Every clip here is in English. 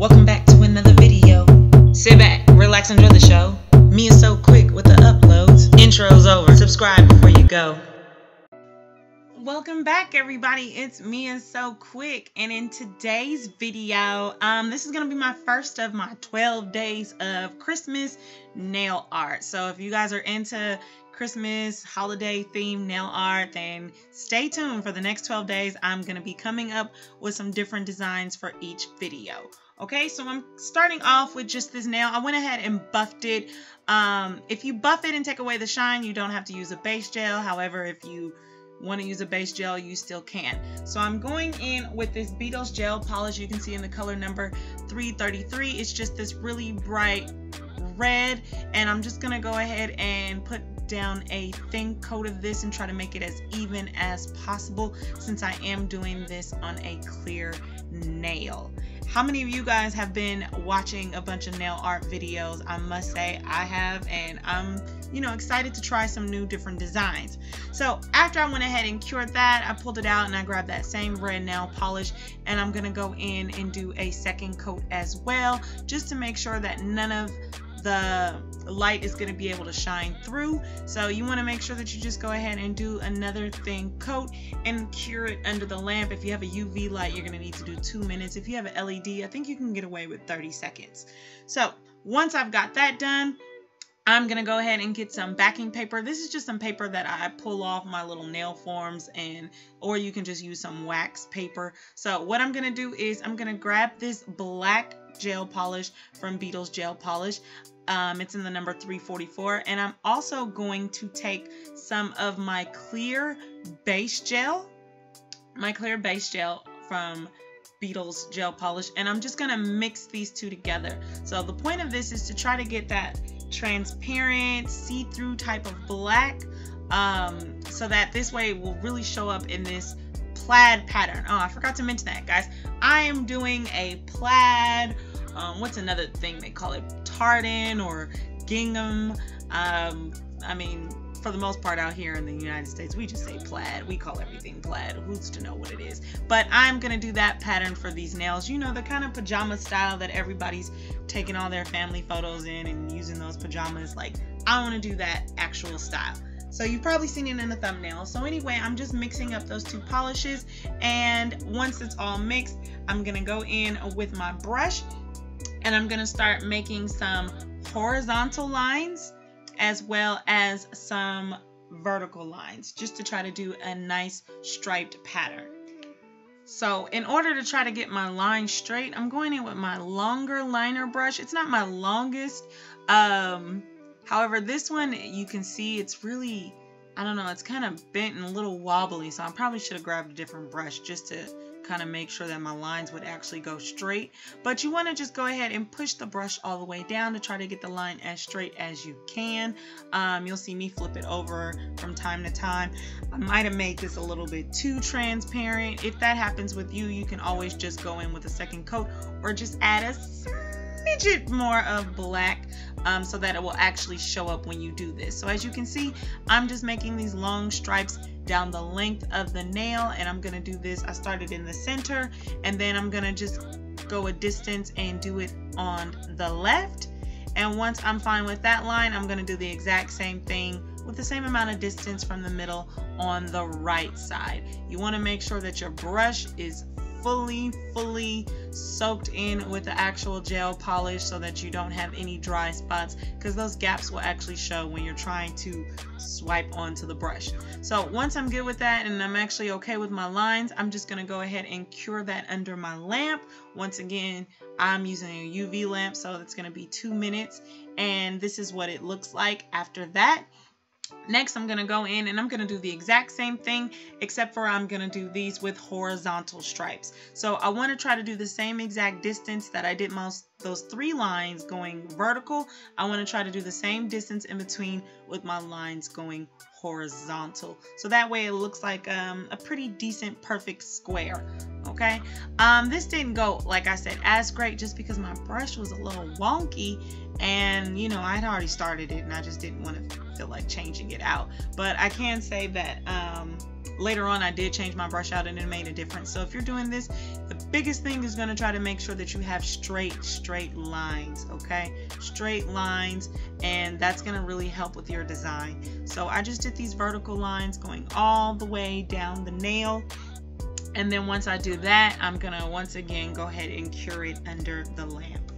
Welcome back to another video. Sit back, relax, enjoy the show. Mia So Quick with the uploads. Intro's over. Subscribe before you go. Welcome back, everybody. It's Mia So Quick, and in today's video, this is gonna be my first of my 12 days of Christmas nail art. So if you guys are into Christmas holiday themed nail art, then stay tuned for the next 12 days. I'm gonna be coming up with some different designs for each video. Okay, so I'm starting off with just this nail. I went ahead and buffed it. If you buff it and take away the shine, you don't have to use a base gel. However, if you want to use a base gel, you still can. So I'm going in with this Beetles gel polish. You can see in the color number 333. It's just this really bright red, and I'm just gonna go ahead and put down a thin coat of this and try to make it as even as possible, since I am doing this on a clear nail. How many of you guys have been watching a bunch of nail art videos? I must say I have, and I'm excited to try some new different designs. So after I went ahead and cured that, I pulled it out and I grabbed that same red nail polish, and I'm gonna go in and do a second coat as well, just to make sure that none of the light is going to be able to shine through. So you want to make sure that you just go ahead and do another thin coat and cure it under the lamp. If you have a UV light, you're going to need to do 2 minutes. If you have an LED, I think you can get away with 30 seconds. So once I've got that done, I'm going to go ahead and get some backing paper. This is just some paper that I pull off my little nail forms, or you can just use some wax paper. So what I'm going to do is I'm going to grab this black gel polish from Beetles Gel Polish. It's in the number 344, and I'm also going to take some of my clear base gel from Beetles Gel Polish, and I'm just gonna mix these two together. So the point of this is to try to get that transparent, see-through type of black, so that this way it will really show up in this plaid pattern. Oh, I forgot to mention that, guys. I am doing a plaid, what's another thing they call it? Tartan or gingham. I mean, for the most part out here in the United States, we just say plaid. We call everything plaid. Who's to know what it is? But I'm going to do that pattern for these nails. You know, the kind of pajama style that everybody's taking all their family photos in and using those pajamas. Like, I want to do that actual style. So you've probably seen it in the thumbnail. So anyway, I'm just mixing up those two polishes. And once it's all mixed, I'm going to go in with my brush, and I'm going to start making some horizontal lines as well as some vertical lines, just to try to do a nice striped pattern. So in order to try to get my line straight, I'm going in with my longer liner brush. It's not my longest. However, this one, you can see it's really, I don't know, it's kind of bent and a little wobbly. So I probably should have grabbed a different brush just to kind of make sure that my lines would actually go straight. But you want to just go ahead and push the brush all the way down to try to get the line as straight as you can. You'll see me flip it over from time to time. I might have made this a little bit too transparent. If that happens with you, you can always just go in with a second coat, or just add a smidget more of black, so that it will actually show up when you do this. So as you can see, I'm just making these long stripes down the length of the nail, and I'm gonna do this. I started in the center, and then I'm gonna just go a distance and do it on the left. And once I'm fine with that line, I'm gonna do the exact same thing with the same amount of distance from the middle on the right side. You want to make sure that your brush is fully soaked in with the actual gel polish, so that you don't have any dry spots, because those gaps will actually show when you're trying to swipe onto the brush. So once I'm good with that and I'm actually okay with my lines, I'm just going to go ahead and cure that under my lamp. Once again, I'm using a UV lamp, so it's going to be 2 minutes, and this is what it looks like after that. Next, I'm going to go in and I'm going to do the exact same thing, except for I'm going to do these with horizontal stripes. So I want to try to do the same exact distance that I did those 3 lines going vertical. I want to try to do the same distance in between with my lines going horizontal. So that way it looks like a pretty decent, perfect square. Okay. This didn't go, like I said, as great, just because my brush was a little wonky, and I had already started it and I just didn't want to feel like changing it out. But I can say that later on I did change my brush out and it made a difference. So if you're doing this, the biggest thing is going to try to make sure that you have straight lines, okay? Straight lines, and that's going to really help with your design. So I just did these vertical lines going all the way down the nail. And then once I do that, I'm going to once again go ahead and cure it under the lamp.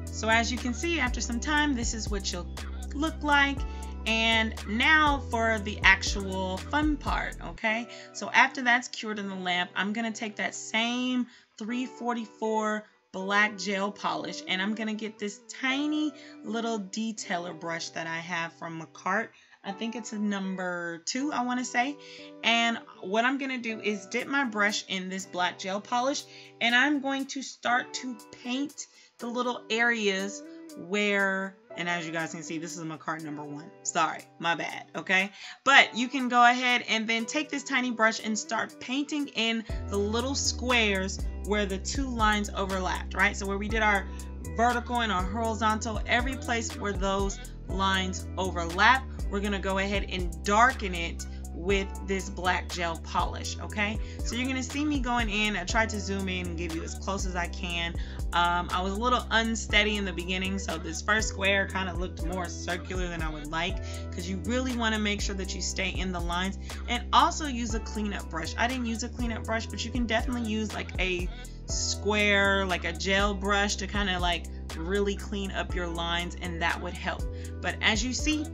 So as you can see, after some time, this is what you'll look like. And now for the actual fun part, okay? So after that's cured in the lamp, I'm gonna take that same 344 black gel polish and I'm gonna get this tiny little detailer brush that I have from Makartt. I think it's a number 2, I want to say. And what I'm going to do is dip my brush in this black gel polish and I'm going to start to paint the little areas where, and as you guys can see, this is Makartt number 1. Sorry, my bad, okay? But you can go ahead and then take this tiny brush and start painting in the little squares where the 2 lines overlapped, right? So where we did our vertical and our horizontal, every place where those lines overlap, we're gonna go ahead and darken it with this black gel polish, okay? So you're gonna see me going in. I tried to zoom in and give you as close as I can. I was a little unsteady in the beginning, so this first square kind of looked more circular than I would like, because you really want to make sure that you stay in the lines, and also use a cleanup brush. I didn't use a cleanup brush, but you can definitely use like a square, like a gel brush to kind of like really clean up your lines, and that would help. But as you see,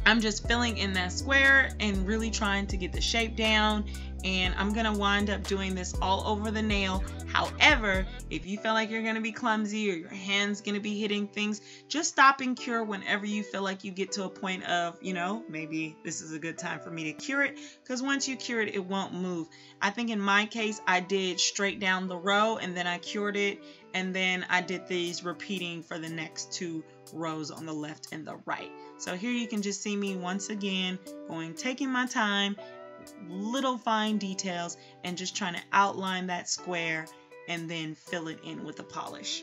I'm just filling in that square and really trying to get the shape down, and I'm gonna wind up doing this all over the nail. However, if you feel like you're gonna be clumsy or your hand's gonna be hitting things, just stop and cure whenever you feel like you get to a point of, you know, maybe this is a good time for me to cure it, because once you cure it, it won't move. I think in my case, I did straight down the row and then I cured it, and then I did these repeating for the next 2 rows on the left and the right. So here you can just see me once again taking my time, little fine details, and just trying to outline that square and then fill it in with the polish.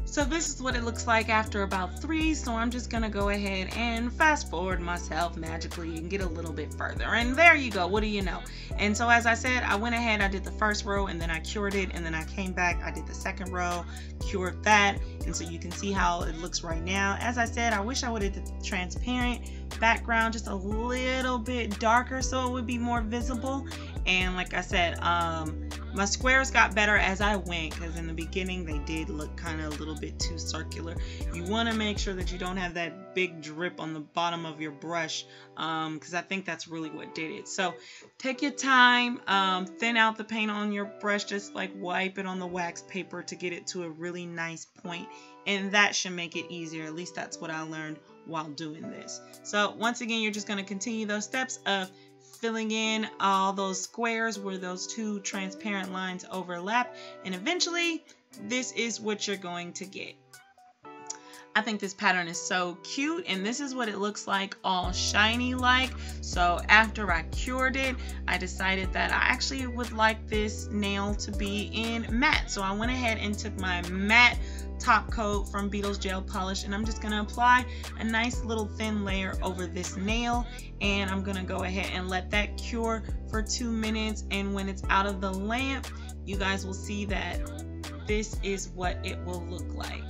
So this is what it looks like after about 3, so I'm just gonna go ahead and fast forward myself magically and get a little bit further, and there you go. What do you know? And so as I said, I went ahead, I did the first row and then I cured it, and then I came back, I did the second row, cured that, and so you can see how it looks right now. As I said, I wish I would have did the transparent background just a little bit darker so it would be more visible. And like I said, my squares got better as I went, because in the beginning they did look kind of a little bit too circular. You want to make sure that you don't have that big drip on the bottom of your brush, because I think that's really what did it. So take your time, thin out the paint on your brush, just like wipe it on the wax paper to get it to a really nice point, and that should make it easier. At least that's what I learned while doing this. So once again, you're just going to continue those steps of filling in all those squares where those 2 transparent lines overlap, and eventually this is what you're going to get. I think this pattern is so cute, and this is what it looks like all shiny like. So after I cured it, I decided that I actually would like this nail to be in matte. So I went ahead and took my matte top coat from Beetles Gel Polish, and I'm just going to apply a nice little thin layer over this nail, and I'm going to go ahead and let that cure for 2 minutes, and when it's out of the lamp, you guys will see that this is what it will look like.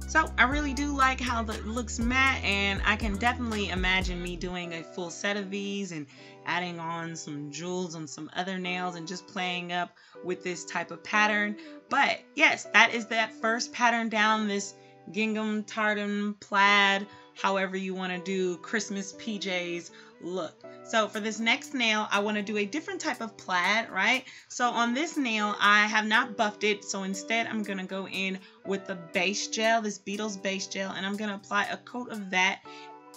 So I really do like how it looks matte, and I can definitely imagine me doing a full set of these and adding on some jewels on some other nails and just playing up with this type of pattern. But yes, that is that first pattern down, this gingham tartan plaid, however you want to do Christmas PJs look. So for this next nail, I want to do a different type of plaid, right? So on this nail, I have not buffed it. So instead, I'm going to go in with the base gel, this Beetles base gel, and I'm going to apply a coat of that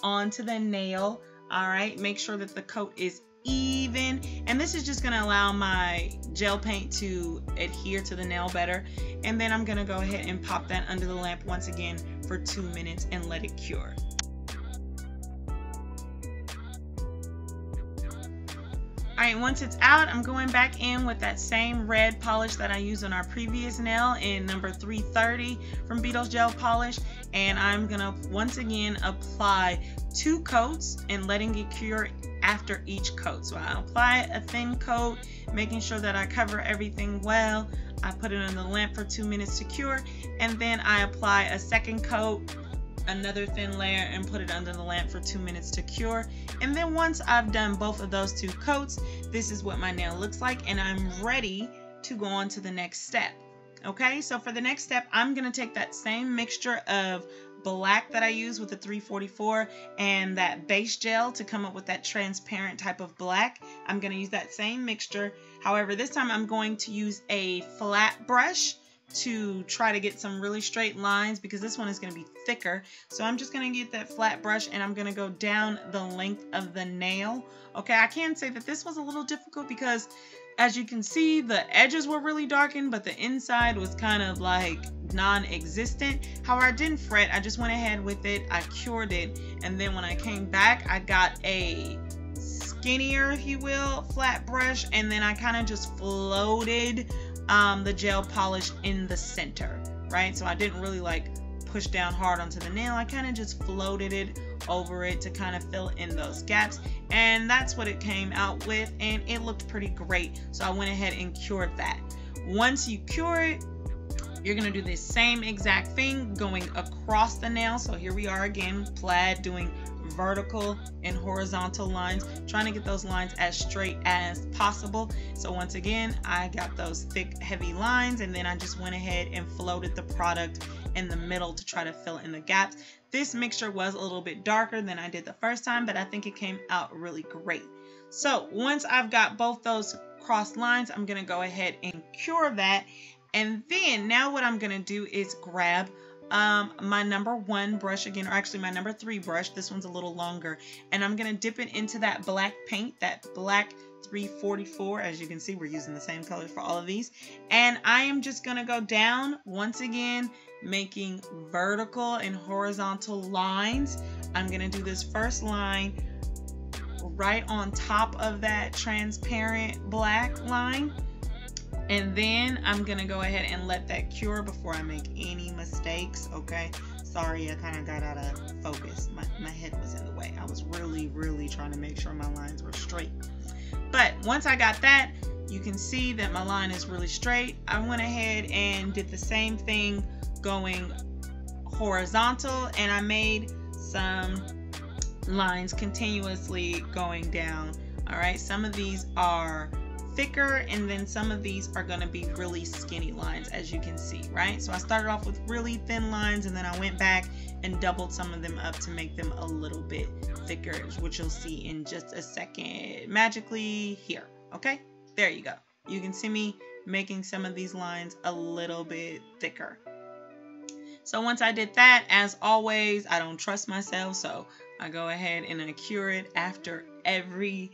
onto the nail. All right, make sure that the coat is even, and this is just going to allow my gel paint to adhere to the nail better. And then I'm going to go ahead and pop that under the lamp once again for 2 minutes and let it cure. Alright, once it's out, I'm going back in with that same red polish that I used on our previous nail in number 330 from Beetles Gel Polish, and I'm going to once again apply 2 coats and letting it cure after each coat. So I apply a thin coat, making sure that I cover everything well. I put it on the lamp for 2 minutes to cure, and then I apply a second coat, another thin layer, and put it under the lamp for 2 minutes to cure. And then once I've done both of those 2 coats, this is what my nail looks like, and I'm ready to go on to the next step. Okay, so for the next step, I'm going to take that same mixture of black that I use with the 344 and that base gel to come up with that transparent type of black. I'm going to use that same mixture. However, this time I'm going to use a flat brush to try to get some really straight lines because this one is going to be thicker. So I'm just going to get that flat brush and I'm going to go down the length of the nail. Okay, I can say that this was a little difficult because as you can see, the edges were really darkened, but the inside was kind of like non-existent. However, I didn't fret. I just went ahead with it. I cured it. And then when I came back, I got a skinnier, if you will, flat brush. And then I kind of just floated the gel polish in the center, right? So I didn't really like push down hard onto the nail. I kind of just floated it over it to kind of fill in those gaps, and that's what it came out with, and it looked pretty great. So I went ahead and cured that. Once you cure it, you're going to do the same exact thing going across the nail. So here we are again, plaid, doing vertical and horizontal lines, trying to get those lines as straight as possible. So once again, I got those thick, heavy lines, and then I just went ahead and floated the product in the middle to try to fill in the gaps. This mixture was a little bit darker than I did the first time, but I think it came out really great. So once I've got both those crossed lines, I'm going to go ahead and cure that. And then now what I'm going to do is grab my number 1 brush again, or actually my number 3 brush. This one's a little longer, and I'm going to dip it into that black paint, that black 344. As you can see, we're using the same color for all of these, and I am just going to go down once again, making vertical and horizontal lines. I'm going to do this first line right on top of that transparent black line, and then I'm going to go ahead and let that cure before I make any mistakes. Okay, sorry, I kind of got out of focus. My head was in the way. I was really trying to make sure my lines were straight. But once I got that, you can see that my line is really straight. I went ahead and did the same thing going horizontal, and I made some lines continuously going down. All right, some of these are thicker, and then some of these are going to be really skinny lines, as you can see, right? So I started off with really thin lines, and then I went back and doubled some of them up to make them a little bit thicker, which you'll see in just a second magically here. Okay, there you go. You can see me making some of these lines a little bit thicker. So once I did that, as always, I don't trust myself, so I go ahead and I cure it after every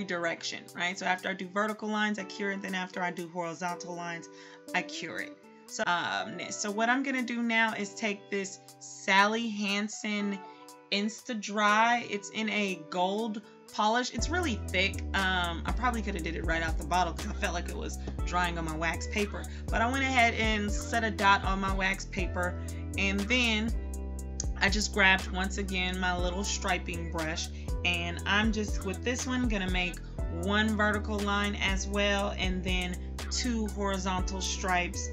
direction, right? So after I do vertical lines, I cure it. Then after I do horizontal lines, I cure it. So what I'm gonna do now is take this Sally Hansen Insta Dry. It's in a gold polish. It's really thick. I probably could have did it right out the bottle because I felt like it was drying on my wax paper. But I went ahead and set a dot on my wax paper, and then I just grabbed once again my little striping brush, and I'm just with this one gonna make 1 vertical line as well, and then 2 horizontal stripes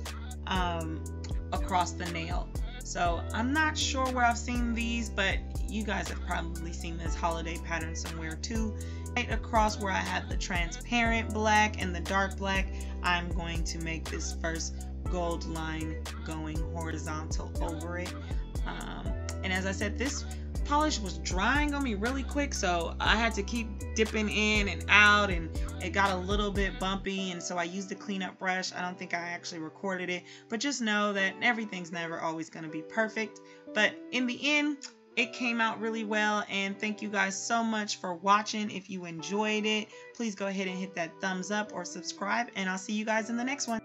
across the nail. So I'm not sure where I've seen these, but you guys have probably seen this holiday pattern somewhere too. Right across where I have the transparent black and the dark black, I'm going to make this first gold line going horizontal over it. And as I said, this polish was drying on me really quick, so I had to keep dipping in and out, and it got a little bit bumpy, and so I used the cleanup brush. I don't think I actually recorded it, but just know that everything's never always going to be perfect. But in the end, it came out really well, and thank you guys so much for watching. If you enjoyed it, please go ahead and hit that thumbs up or subscribe, and I'll see you guys in the next one.